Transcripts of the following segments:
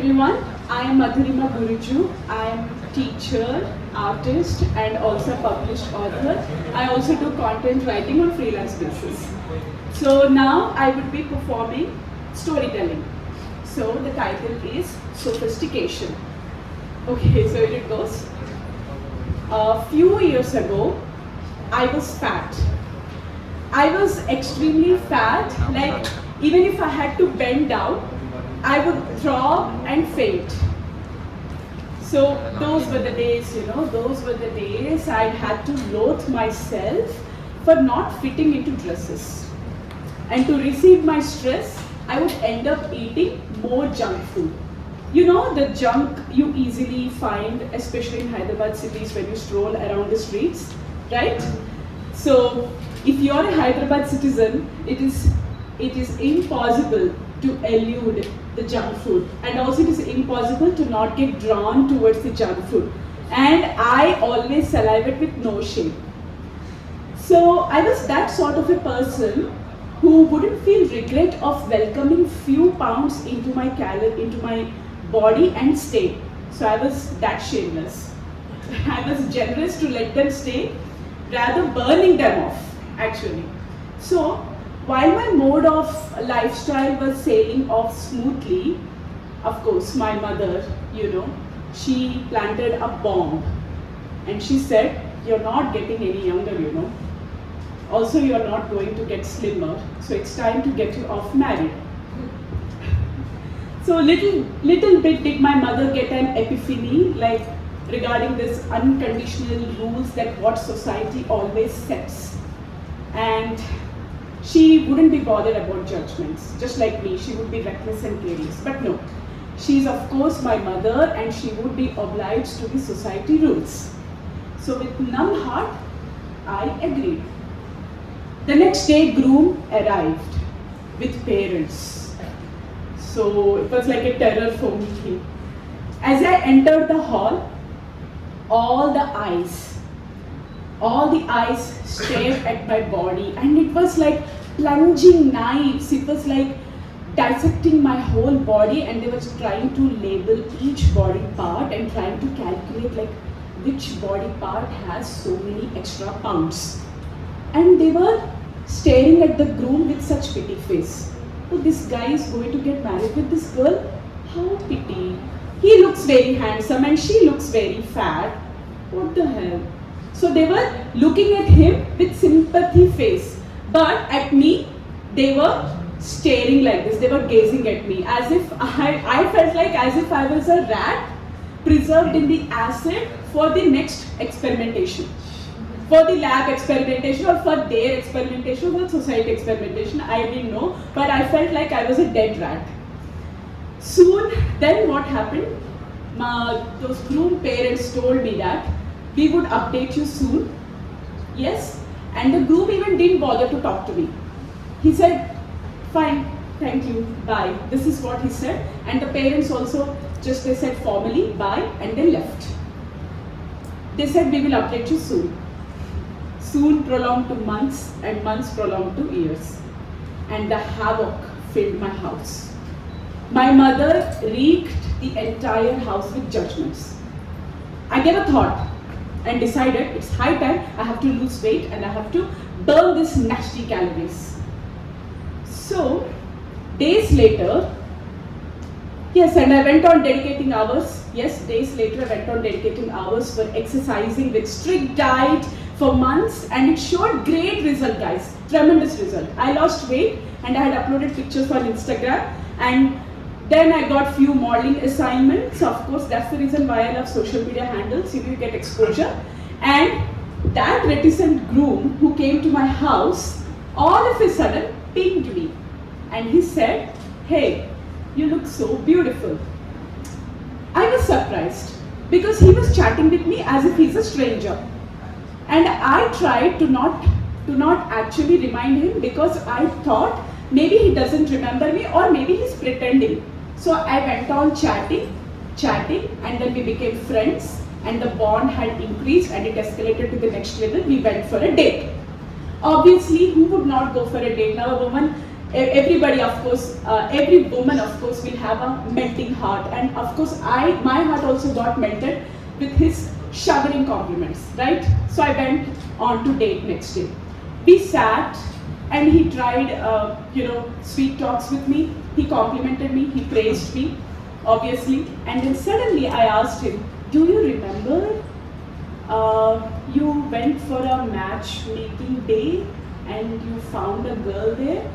everyone. I am Madhurima Guruju. I am teacher, artist and also published author. I also do content writing on freelance basis. So now I would be performing storytelling. So the title is Sophistication. Okay, so here it goes. A few years ago, I was fat. I was extremely fat, like even if I had to bend down, I would throb and faint. So those were the days, those were the days I had to loathe myself for not fitting into dresses. And to receive my stress, I would end up eating more junk food. You know the junk you easily find, especially in Hyderabad cities when you stroll around the streets, right? So if you are a Hyderabad citizen, it is impossible to elude the junk food, and also it is impossible to not get drawn towards the junk food. And I always salivate with no shame. So I was that sort of a person who wouldn't feel regret of welcoming few pounds into my body and stay. So I was that shameless. I was generous to let them stay, rather burning them off, actually. So while my mode of lifestyle was sailing off smoothly, of course, my mother, she planted a bomb. And she said, "You're not getting any younger, Also, you're not going to get slimmer. So it's time to get you off married." So little bit did my mother get an epiphany, like regarding this unconditional rules that what society always sets. And she wouldn't be bothered about judgments. Just like me, she would be reckless and careless. But no, she's of course my mother and she would be obliged to the society rules. So with numb heart, I agreed. The next day, groom arrived with parents. So it was like a terror for me. As I entered the hall, all the eyes stared at my body, and it was like plunging knives. It was like dissecting my whole body, and they were trying to label each body part and trying to calculate like which body part has so many extra pounds. And they were staring at the groom with such pity face. Oh, this guy is going to get married with this girl? How pity. He looks very handsome and she looks very fat. What the hell? So they were looking at him with sympathy face. But at me, they were staring like this. They were gazing at me as if I felt like as if I was a rat preserved in the acid for the next experimentation. For the lab experimentation or for their experimentation or society experimentation, I didn't know. But I felt like I was a dead rat. Soon, then what happened? Those groom parents told me that we would update you soon. Yes, and the groom even didn't bother to talk to me. He said, "Fine, thank you, bye." This is what he said. And the parents also they said formally bye and they left. They said, "We will update you soon." Soon prolonged to months and months prolonged to years. And the havoc filled my house. My mother wreaked the entire house with judgments. I gave a thought and decided it's high time I have to lose weight and I have to burn these nasty calories. So, days later, yes, and I went on dedicating hours. Yes, days later I went on dedicating hours for exercising with strict diet for months, and it showed great result, guys. Tremendous result. I lost weight and I had uploaded pictures on Instagram, and then I got few modeling assignments. Of course, that's the reason why I love social media handles. You get exposure. And that reticent groom who came to my house all of a sudden pinged me, and he said, "Hey, you look so beautiful." I was surprised because he was chatting with me as if he's a stranger. And I tried to not actually remind him because I thought maybe he doesn't remember me or maybe he's pretending. So I went on chatting, and then we became friends, and the bond had increased and it escalated to the next level. We went for a date. Obviously, who would not go for a date? Now a woman everybody, of course, every woman, of course, will have a melting heart. And of course, my heart also got melted with his showering compliments, right? So I went on to date next day. We sat and he tried, sweet talks with me. He complimented me, he praised me, obviously. And then suddenly I asked him, do you remember you went for a matchmaking day and you found a girl there?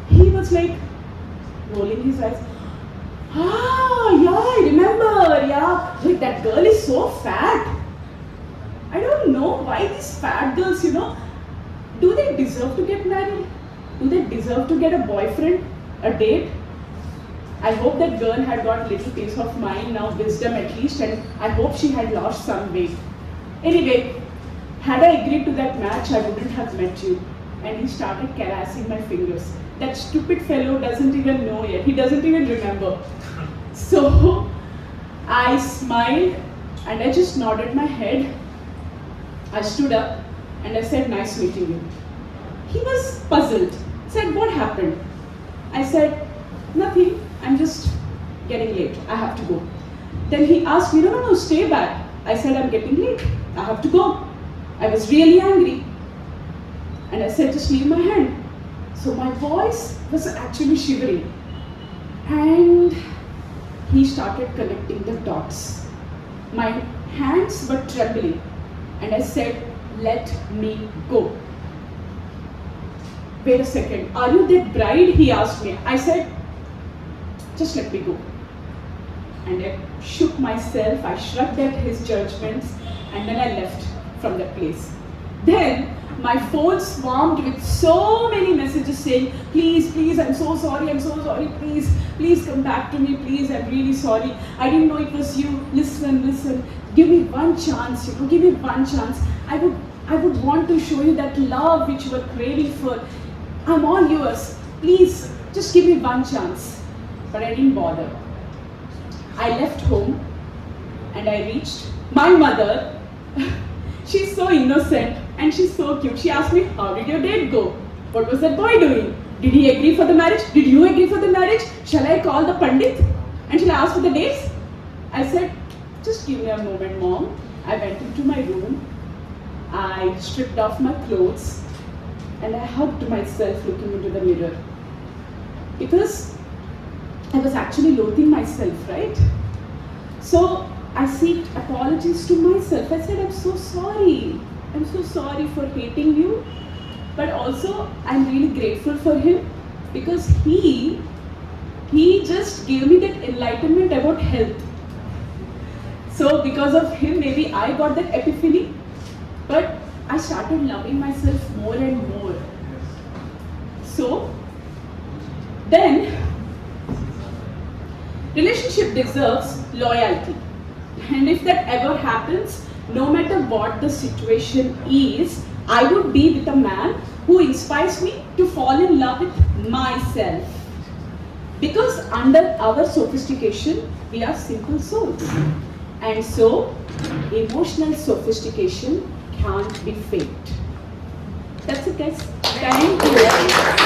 He was like rolling his eyes. Ah, yeah, I remember. Yeah, like that girl is so fat. I don't know why these fat girls, do they deserve to get married? Do they deserve to get a boyfriend, a date? I hope that girl had got little piece of mind now, wisdom at least, and I hope she had lost some weight. Anyway, had I agreed to that match, I wouldn't have met you. And he started caressing my fingers. That stupid fellow doesn't even know yet. He doesn't even remember. So I smiled and I just nodded my head. I stood up and I said, nice meeting you. He was puzzled. He said, what happened? I said, nothing. I'm just getting late. I have to go. Then he asked me, no, stay back. I said, I'm getting late. I have to go. I was really angry. And I said, just leave my hand. So my voice was actually shivering. And he started connecting the dots. My hands were trembling. And I said, let me go. Wait a second, are you that bride? He asked me. I said, just let me go. And I shook myself, I shrugged at his judgments, and then I left from that place. Then my phone swarmed with so many messages saying, please, I'm so sorry, please come back to me, please, I'm really sorry. I didn't know it was you. Listen, give me one chance, give me one chance. I would want to show you that love which you were craving for. I'm all yours. Please, just give me one chance. But I didn't bother. I left home and I reached my mother. She's so innocent and she's so cute. She asked me, how did your date go? What was that boy doing? Did he agree for the marriage? Did you agree for the marriage? Shall I call the Pandit? And shall I ask for the dates? I said, just give me a moment, Mom. I went into my room. I stripped off my clothes and I hugged myself looking into the mirror. Because I was actually loathing myself, right? So I seeked apologies to myself. I said, I'm so sorry. I'm so sorry for hating you. But also, I'm really grateful for him because he just gave me that enlightenment about health. So because of him, maybe I got that epiphany. But I started loving myself more and more. So then, relationship deserves loyalty. And if that ever happens, no matter what the situation is, I would be with a man who inspires me to fall in love with myself. Because under our sophistication, we are simple souls. And so, emotional sophistication can't be faked. That's it, guys. Thank you.